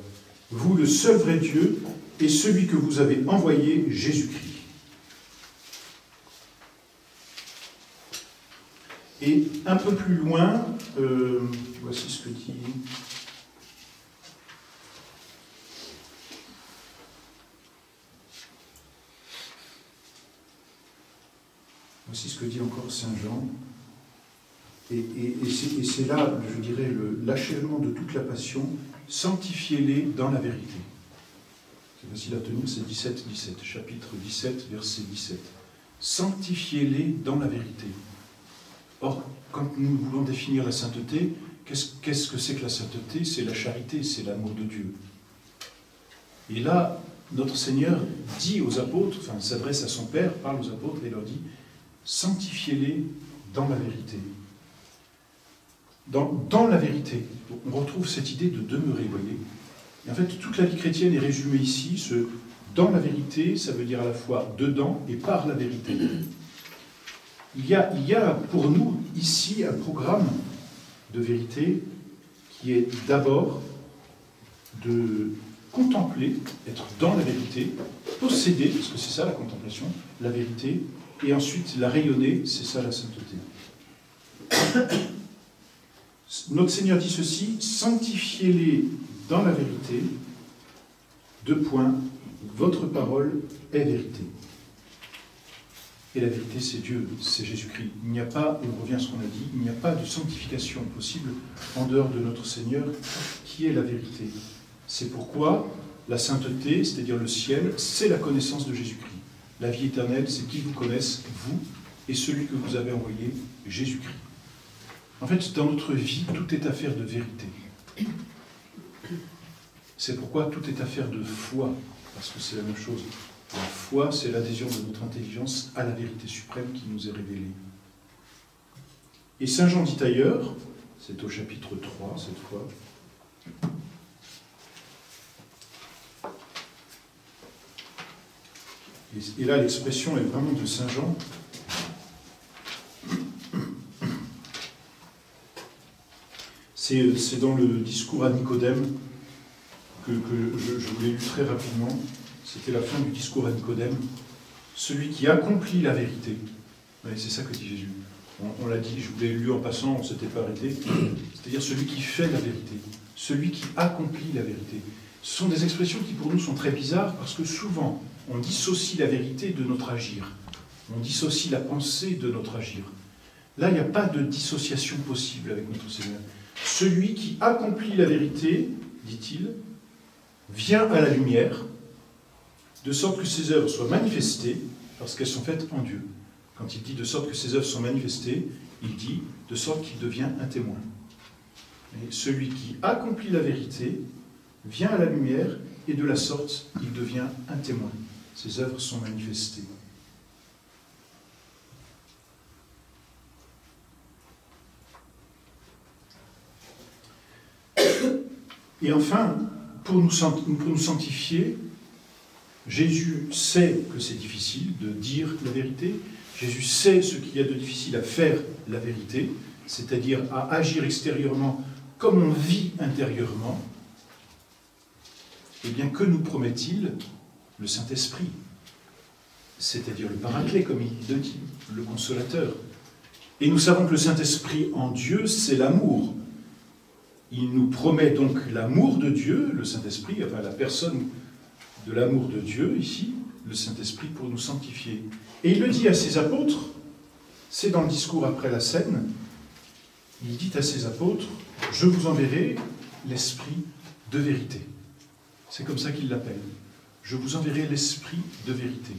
Vous, le seul vrai Dieu, et celui que vous avez envoyé, Jésus-Christ. Et un peu plus loin, voici ce que dit... Voici ce que dit encore Saint Jean. Et c'est là, je dirais, l'achèvement de toute la passion. Sanctifiez-les dans la vérité. C'est facile à tenir, c'est 17, chapitre 17, verset 17. Sanctifiez-les dans la vérité. Or, quand nous voulons définir la sainteté, qu'est-ce que c'est que la sainteté? C'est la charité, c'est l'amour de Dieu. Et là, notre Seigneur dit aux apôtres, enfin s'adresse à son Père, parle aux apôtres et leur dit « Sanctifiez-les dans la vérité ». Dans la vérité, on retrouve cette idée de demeurer, vous voyez. Et en fait, toute la vie chrétienne est résumée ici. Dans la vérité, ça veut dire à la fois dedans et par la vérité. Il y a pour nous ici un programme de vérité qui est d'abord de contempler, être dans la vérité, posséder, parce que c'est ça la contemplation, la vérité, et ensuite la rayonner, c'est ça la sainteté. Notre Seigneur dit ceci, sanctifiez-les dans la vérité, 2 points, votre parole est vérité. Et la vérité, c'est Dieu, c'est Jésus-Christ. Il n'y a pas, on revient à ce qu'on a dit, il n'y a pas de sanctification possible en dehors de notre Seigneur, qui est la vérité. C'est pourquoi la sainteté, c'est-à-dire le ciel, c'est la connaissance de Jésus-Christ. La vie éternelle, c'est qu'ils vous connaissent, vous, et celui que vous avez envoyé, Jésus-Christ. En fait, dans notre vie, tout est affaire de vérité. C'est pourquoi tout est affaire de foi, parce que c'est la même chose. La foi, c'est l'adhésion de notre intelligence à la vérité suprême qui nous est révélée. Et Saint Jean dit ailleurs, c'est au chapitre 3 cette fois, et là l'expression est vraiment de Saint Jean, C'est dans le discours à Nicodème que je vous l'ai lu très rapidement. C'était la fin du discours à Nicodème. Celui qui accomplit la vérité. C'est ça que dit Jésus. On l'a dit, je vous l'ai lu en passant, on ne s'était pas arrêté. C'est-à-dire celui qui fait la vérité. Celui qui accomplit la vérité. Ce sont des expressions qui pour nous sont très bizarres parce que souvent on dissocie la vérité de notre agir. On dissocie la pensée de notre agir. Là, il n'y a pas de dissociation possible avec notre Seigneur. Celui qui accomplit la vérité, dit-il, vient à la lumière, de sorte que ses œuvres soient manifestées, parce qu'elles sont faites en Dieu. Quand il dit de sorte que ses œuvres sont manifestées, il dit de sorte qu'il devient un témoin. Et celui qui accomplit la vérité vient à la lumière, et de la sorte, il devient un témoin. Ses œuvres sont manifestées. Et enfin, pour nous sanctifier, Jésus sait que c'est difficile de dire la vérité. Jésus sait ce qu'il y a de difficile à faire la vérité, c'est-à-dire à agir extérieurement comme on vit intérieurement. Eh bien, que nous promet-il? Le Saint-Esprit, c'est-à-dire le Paraclet, comme il le dit, le Consolateur. Et nous savons que le Saint-Esprit en Dieu, c'est l'amour. Il nous promet donc l'amour de Dieu, le Saint-Esprit, enfin la personne de l'amour de Dieu, ici, le Saint-Esprit, pour nous sanctifier. Et il le dit à ses apôtres, c'est dans le discours après la scène, il dit à ses apôtres, « Je vous enverrai l'Esprit de vérité ». C'est comme ça qu'il l'appelle. « Je vous enverrai l'Esprit de vérité.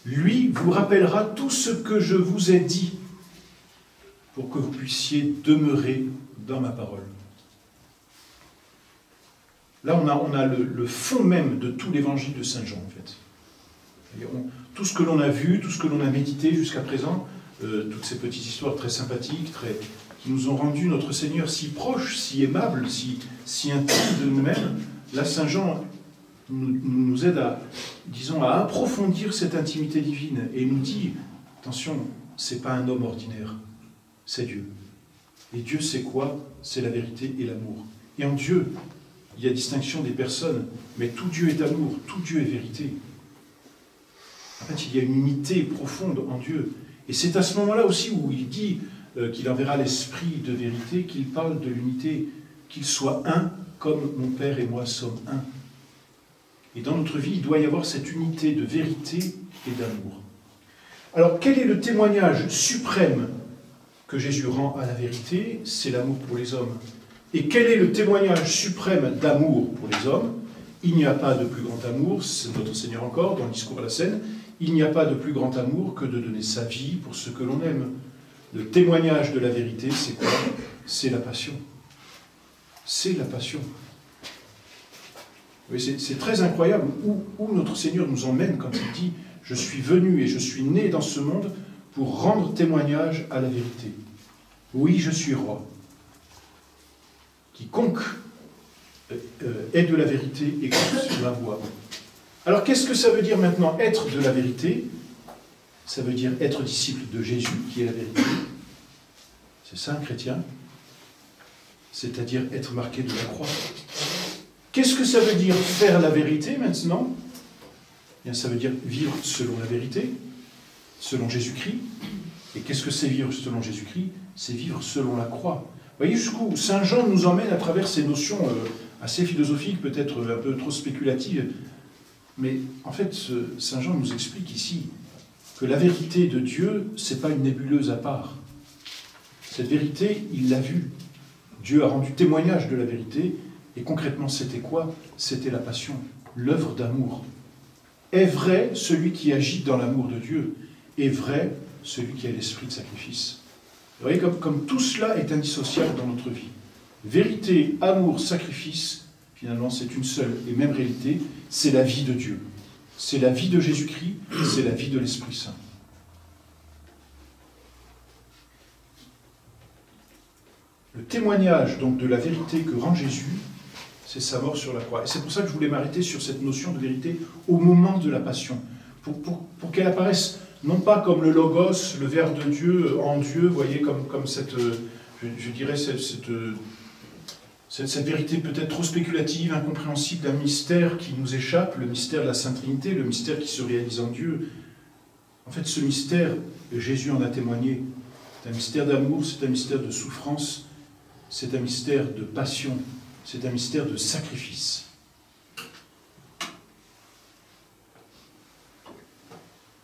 Lui vous rappellera tout ce que je vous ai dit, pour que vous puissiez demeurer dans ma parole. » Là, on a le fond même de tout l'évangile de Saint Jean, en fait. Tout ce que l'on a vu, tout ce que l'on a médité jusqu'à présent, toutes ces petites histoires très sympathiques, qui nous ont rendu notre Seigneur si proche, si aimable, si intime de nous-mêmes, là, Saint Jean nous aide à, disons, à approfondir cette intimité divine, et il nous dit, attention, c'est pas un homme ordinaire, c'est Dieu. Et Dieu, c'est quoi? C'est la vérité et l'amour. Et en Dieu, il y a distinction des personnes, mais tout Dieu est amour, tout Dieu est vérité. En fait, il y a une unité profonde en Dieu. Et c'est à ce moment-là aussi où il dit qu'il enverra l'Esprit de vérité, qu'il parle de l'unité, qu'il soit un, comme mon Père et moi sommes un. Et dans notre vie, il doit y avoir cette unité de vérité et d'amour. Alors, quel est le témoignage suprême que Jésus rend à la vérité? C'est l'amour pour les hommes. Et quel est le témoignage suprême d'amour pour les hommes? Il n'y a pas de plus grand amour, c'est notre Seigneur encore, dans le discours à la scène, il n'y a pas de plus grand amour que de donner sa vie pour ceux que l'on aime. Le témoignage de la vérité, c'est quoi? C'est la passion. C'est la passion. Oui, c'est très incroyable où notre Seigneur nous emmène quand il dit « Je suis venu et je suis né dans ce monde pour rendre témoignage à la vérité. Oui, je suis roi. Quiconque est de la vérité écoute sur ma voix. » Alors, qu'est-ce que ça veut dire maintenant, être de la vérité? Ça veut dire être disciple de Jésus, qui est la vérité. C'est ça, un chrétien. C'est-à-dire être marqué de la croix. Qu'est-ce que ça veut dire faire la vérité, maintenant? Bien, ça veut dire vivre selon la vérité, selon Jésus-Christ. Et qu'est-ce que c'est vivre selon Jésus-Christ? C'est vivre selon la croix. Vous voyez jusqu'où Saint Jean nous emmène à travers ces notions assez philosophiques, peut-être un peu trop spéculatives. Mais en fait, Saint Jean nous explique ici que la vérité de Dieu, ce n'est pas une nébuleuse à part. Cette vérité, il l'a vue. Dieu a rendu témoignage de la vérité, et concrètement, c'était quoi? C'était la passion, l'œuvre d'amour. Est vrai celui qui agit dans l'amour de Dieu, est vrai celui qui a l'esprit de sacrifice. Vous voyez, comme tout cela est indissociable dans notre vie. Vérité, amour, sacrifice, finalement, c'est une seule et même réalité, c'est la vie de Dieu. C'est la vie de Jésus-Christ, c'est la vie de l'Esprit Saint. Le témoignage donc de la vérité que rend Jésus, c'est sa mort sur la croix. Et c'est pour ça que je voulais m'arrêter sur cette notion de vérité au moment de la passion, pour qu'elle apparaisse non pas comme le logos, le Verbe de Dieu en Dieu, vous voyez, comme cette, je dirais, cette cette vérité peut-être trop spéculative, incompréhensible, d'un mystère qui nous échappe, le mystère de la Sainte Trinité, le mystère qui se réalise en Dieu. En fait, ce mystère, Jésus en a témoigné, c'est un mystère d'amour, c'est un mystère de souffrance, c'est un mystère de passion, c'est un mystère de sacrifice.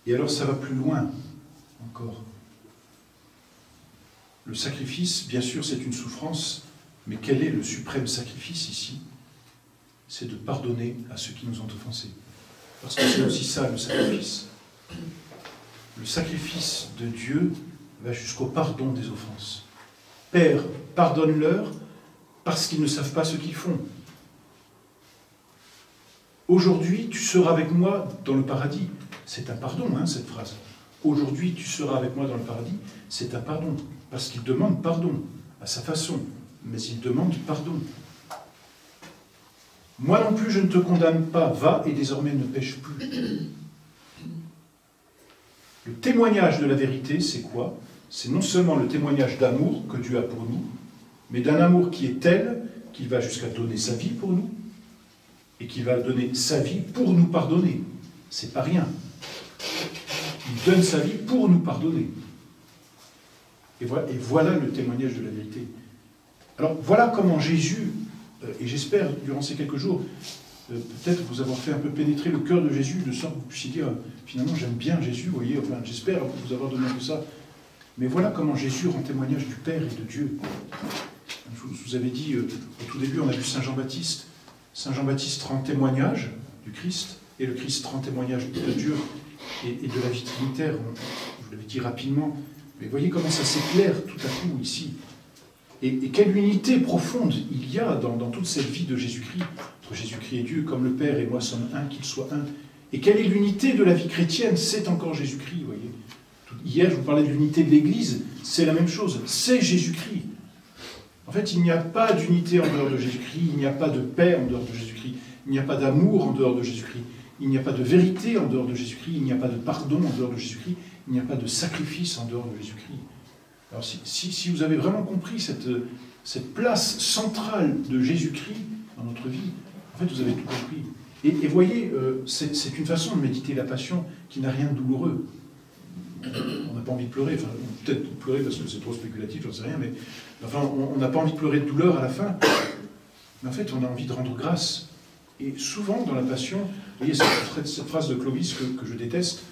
Et alors ça va plus loin encore. Le sacrifice, bien sûr, c'est une souffrance, mais quel est le suprême sacrifice ici? C'est de pardonner à ceux qui nous ont offensés. Parce que c'est aussi ça, le sacrifice. Le sacrifice de Dieu va jusqu'au pardon des offenses. Père, pardonne-leur parce qu'ils ne savent pas ce qu'ils font. Aujourd'hui, tu seras avec moi dans le paradis. C'est un pardon, hein, cette phrase. Aujourd'hui, tu seras avec moi dans le paradis. C'est un pardon. Parce qu'il demande pardon, à sa façon. Mais il demande pardon. Moi non plus, je ne te condamne pas. Va et désormais ne pêche plus. Le témoignage de la vérité, c'est quoi? C'est non seulement le témoignage d'amour que Dieu a pour nous, mais d'un amour qui est tel qu'il va jusqu'à donner sa vie pour nous, et qu'il va donner sa vie pour nous pardonner. C'est pas rien. Il donne sa vie pour nous pardonner. Et voilà le témoignage de la vérité. Alors, voilà comment Jésus, et j'espère, durant ces quelques jours, peut-être vous avoir fait un peu pénétrer le cœur de Jésus, de sorte que vous puissiez dire, finalement, j'aime bien Jésus, vous voyez, enfin, j'espère vous avoir donné un peu ça. Mais voilà comment Jésus rend témoignage du Père et de Dieu. Je vous avais dit, au tout début, on a vu Saint Jean-Baptiste. Saint Jean-Baptiste rend témoignage du Christ, et le Christ rend témoignage de Dieu et de la vie trinitaire. Je vous l'avais dit rapidement, mais voyez comment ça s'éclaire tout à coup ici. Et quelle unité profonde il y a dans toute cette vie de Jésus-Christ, entre Jésus-Christ et Dieu, comme le Père et moi sommes un, qu'il soit un. Et quelle est l'unité de la vie chrétienne? C'est encore Jésus-Christ, vous voyez. Hier, je vous parlais de l'unité de l'Église, c'est la même chose, c'est Jésus-Christ. En fait, il n'y a pas d'unité en dehors de Jésus-Christ, il n'y a pas de paix en dehors de Jésus-Christ, il n'y a pas d'amour en dehors de Jésus-Christ, il n'y a pas de vérité en dehors de Jésus-Christ, il n'y a pas de pardon en dehors de Jésus-Christ, il n'y a pas de sacrifice en dehors de Jésus-Christ. Alors si vous avez vraiment compris cette place centrale de Jésus-Christ dans notre vie, en fait vous avez tout compris. Et voyez, c'est une façon de méditer la passion qui n'a rien de douloureux. On n'a pas envie de pleurer, enfin peut-être pleurer parce que c'est trop spéculatif, j'en sais rien, mais enfin on n'a pas envie de pleurer de douleur à la fin. Mais en fait on a envie de rendre grâce. Et souvent dans la passion, vous voyez cette phrase de Clovis que je déteste,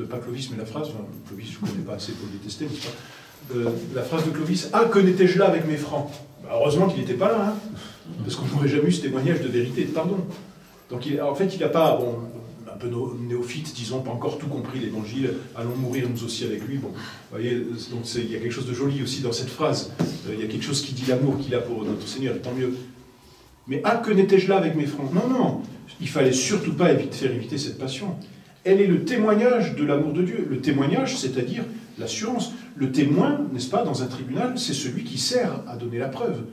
pas Clovis mais la phrase, enfin, Clovis je ne connais pas assez pour le détester, mais c'est pas, la phrase de Clovis, « Ah, que n'étais-je là avec mes francs ?» Heureusement qu'il n'était pas là, hein, parce qu'on n'aurait jamais eu ce témoignage de vérité et de pardon. Donc en fait il n'a pas, bon, un peu néophyte, disons, pas encore tout compris l'évangile, allons mourir nous aussi avec lui. Bon, vous voyez, donc il y a quelque chose de joli aussi dans cette phrase. Il y a quelque chose qui dit l'amour qu'il a pour notre Seigneur, et tant mieux. Mais ah, que n'étais-je là avec mes francs? Non, non, il fallait surtout pas faire éviter cette passion. Elle est le témoignage de l'amour de Dieu. Le témoignage, c'est-à-dire l'assurance. Le témoin, n'est-ce pas, dans un tribunal, c'est celui qui sert à donner la preuve.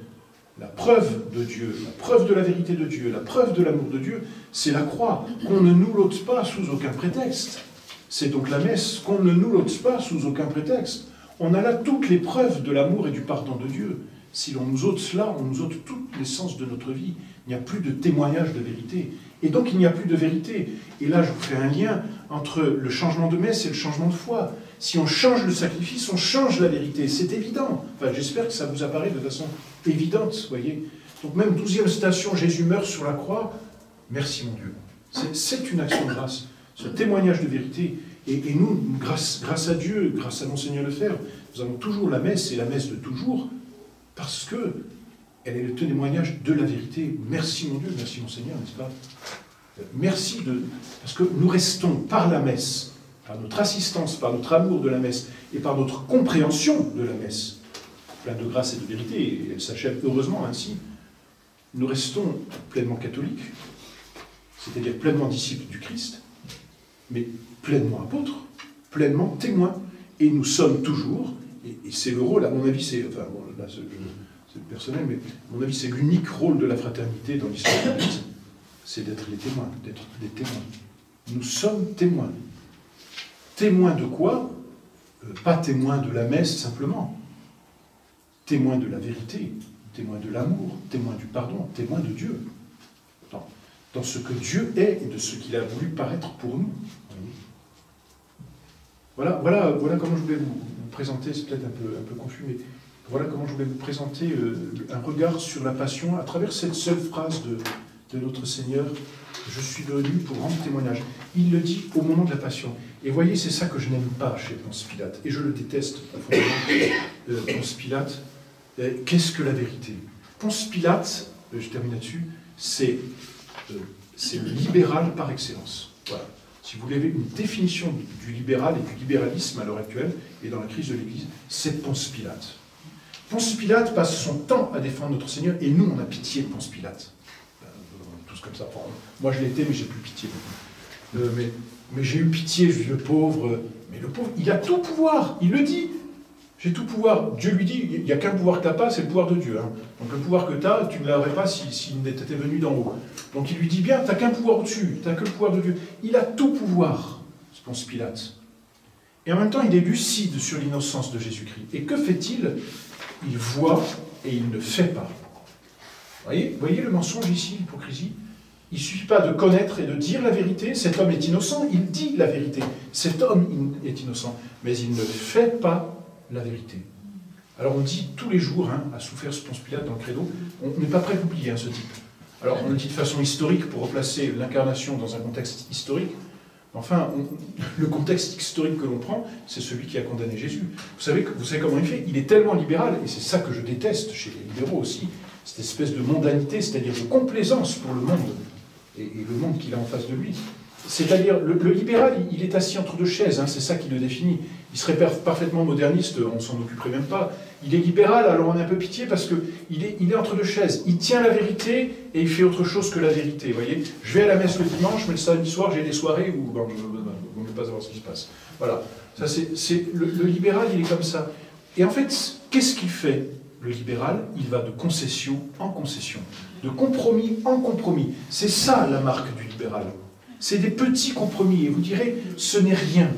La preuve de Dieu, la preuve de la vérité de Dieu, la preuve de l'amour de Dieu, c'est la croix, qu'on ne nous l'ôte pas sous aucun prétexte. C'est donc la messe, qu'on ne nous l'ôte pas sous aucun prétexte. On a là toutes les preuves de l'amour et du pardon de Dieu. Si l'on nous ôte cela, on nous ôte toute l'essence de notre vie. Il n'y a plus de témoignage de vérité. Et donc il n'y a plus de vérité. Et là, je vous fais un lien entre le changement de messe et le changement de foi. Si on change le sacrifice, on change la vérité. C'est évident. Enfin, j'espère que ça vous apparaît de façon évidente, vous voyez. Donc même 12e station, Jésus meurt sur la croix. Merci mon Dieu. C'est une action de grâce. Ce témoignage de vérité. Et nous, grâce à Dieu, grâce à Monseigneur Lefebvre, nous avons toujours la messe, et la messe de toujours, parce que elle est le témoignage de la vérité. Merci mon Dieu, merci Monseigneur, n'est-ce pas? Merci parce que nous restons par la messe, par notre assistance, par notre amour de la messe, et par notre compréhension de la messe, plein de grâce et de vérité, et elle s'achève heureusement ainsi, nous restons pleinement catholiques, c'est-à-dire pleinement disciples du Christ, mais pleinement apôtres, pleinement témoins. Et nous sommes toujours, et c'est le rôle, à mon avis, c'est, enfin bon, là c'est personnel, mais à mon avis c'est l'unique rôle de la fraternité dans l'histoire de l'Église, c'est d'être les témoins, d'être des témoins. Nous sommes témoins. Témoins de quoi? Pas témoins de la messe simplement. Témoins de la vérité, témoin de l'amour, témoin du pardon, témoin de Dieu. Dans ce que Dieu est et de ce qu'il a voulu paraître pour nous. Voilà comment je voulais vous présenter, c'est peut-être un peu confus, mais voilà comment je voulais vous présenter un regard sur la passion à travers cette seule phrase de notre Seigneur. Je suis venu pour rendre témoignage. Il le dit au moment de la passion. Et voyez, c'est ça que je n'aime pas chez Ponce Pilate. Et je le déteste profondément, Ponce Pilate. Qu'est-ce que la vérité? Ponce Pilate, je termine là-dessus, c'est le libéral par excellence. Voilà. Si vous voulez une définition du libéral et du libéralisme à l'heure actuelle, et dans la crise de l'Église, c'est Ponce Pilate. Ponce Pilate passe son temps à défendre notre Seigneur, et nous, on a pitié de Ponce Pilate. Tous comme ça. Enfin, moi, je l'étais, mais j'ai plus pitié. Mais j'ai eu pitié, le pauvre. Mais le pauvre, il a tout pouvoir. Il le dit. J'ai tout pouvoir. Dieu lui dit, il n'y a qu'un pouvoir que tu n'as pas, c'est le pouvoir de Dieu. Hein. Donc le pouvoir que tu as, tu ne l'aurais pas s'il n'était venu d'en haut. Donc il lui dit bien, tu n'as qu'un pouvoir au-dessus, tu n'as que le pouvoir de Dieu. Il a tout pouvoir, Ponce Pilate. Et en même temps, il est lucide sur l'innocence de Jésus-Christ. Et que fait-il? Il voit et il ne fait pas. Voyez le mensonge ici, l'hypocrisie? Il ne suffit pas de connaître et de dire la vérité. Cet homme est innocent, il dit la vérité. Cet homme est innocent, mais il ne fait pas la vérité. Alors on dit tous les jours, à souffrir ce Ponce Pilate dans le credo, on n'est pas prêt d'oublier ce type. Alors on le dit de façon historique pour replacer l'incarnation dans un contexte historique. Enfin, le contexte historique que l'on prend, c'est celui qui a condamné Jésus. Vous savez comment il fait? Il est tellement libéral, et c'est ça que je déteste chez les libéraux aussi, cette espèce de mondanité, c'est-à-dire de complaisance pour le monde, et le monde qu'il a en face de lui. C'est-à-dire, le libéral, il est assis entre deux chaises, c'est ça qui le définit. Il serait parfaitement moderniste, on ne s'en occuperait même pas. Il est libéral, alors on a un peu pitié parce qu'il est entre deux chaises. Il tient la vérité et il fait autre chose que la vérité. Voyez, je vais à la messe le dimanche, mais le samedi soir, j'ai des soirées où on ne veut pas savoir ce qui se passe. Voilà, ça, le libéral, il est comme ça. Et en fait, qu'est-ce qu'il fait, le libéral? Il va de concession en concession, de compromis en compromis. C'est ça la marque du libéral. C'est des petits compromis. Et vous direz, ce n'est rien.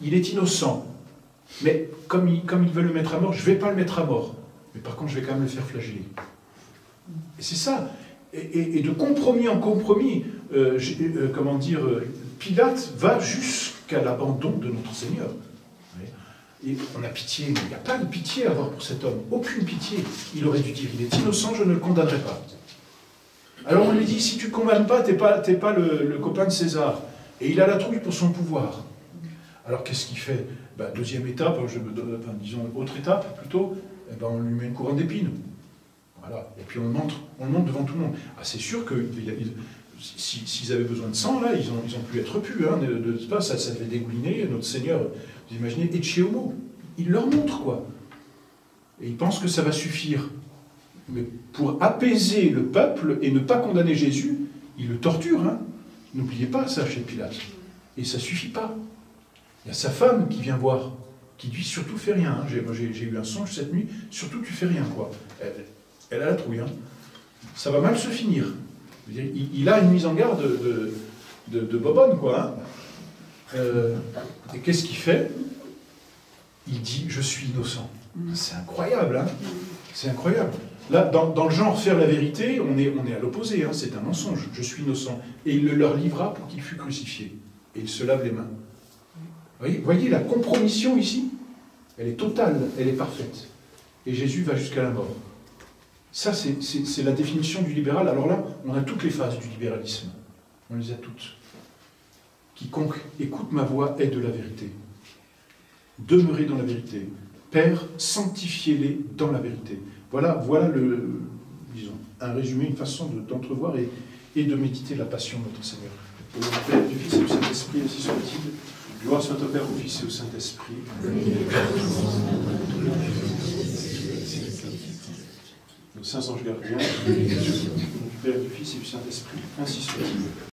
Il est innocent. Mais comme il veut le mettre à mort, je ne vais pas le mettre à mort. Mais par contre, je vais quand même le faire flageller. Et c'est ça. Et de compromis en compromis, Pilate va jusqu'à l'abandon de notre Seigneur. Et on a pitié, mais il n'y a pas de pitié à avoir pour cet homme. Aucune pitié. Il aurait dû dire, il est innocent, je ne le condamnerai pas. Alors on lui dit, si tu ne condamnes pas, tu n'es pas le copain de César. Et il a la trouille pour son pouvoir. Alors qu'est-ce qu'il fait? Deuxième étape, disons autre étape plutôt, on lui met une couronne d'épines. Voilà. Et puis on le montre devant tout le monde. Ah, c'est sûr que s'ils avaient besoin de sang, là, ils ont pu être pus. Ça devait dégouliner notre Seigneur. Vous imaginez, Ecce Homo. Il leur montre quoi. Et ils pensent que ça va suffire. Mais pour apaiser le peuple et ne pas condamner Jésus, il le torture. N'oubliez pas ça chez Pilate. Et ça ne suffit pas. Il y a sa femme qui vient voir, qui dit surtout fais rien. J'ai eu un songe cette nuit, surtout tu fais rien, quoi. Elle a la trouille. Ça va mal se finir. Il a une mise en garde de bobonne, quoi. Et qu'est-ce qu'il fait? Il dit je suis innocent. C'est incroyable, c'est incroyable. Là, dans le genre faire la vérité, on est à l'opposé, c'est un mensonge. Je suis innocent. Et il le leur livra pour qu'il fût crucifié. Et il se lave les mains. Voyez la compromission ici? Elle est totale, elle est parfaite. Et Jésus va jusqu'à la mort. Ça, c'est la définition du libéral. Alors là, on a toutes les phases du libéralisme. On les a toutes. Quiconque écoute ma voix est de la vérité. Demeurez dans la vérité. Père, sanctifiez-les dans la vérité. Voilà disons, un résumé, une façon d'entrevoir et de méditer la passion de notre Seigneur. Au nom du Père, du Fils et du Saint-Esprit, ainsi soit-il. Gloire soit au Père, au Fils et au Saint-Esprit. Nos saints anges gardiens, du Père, du Fils et du Saint-Esprit, ainsi soit-il.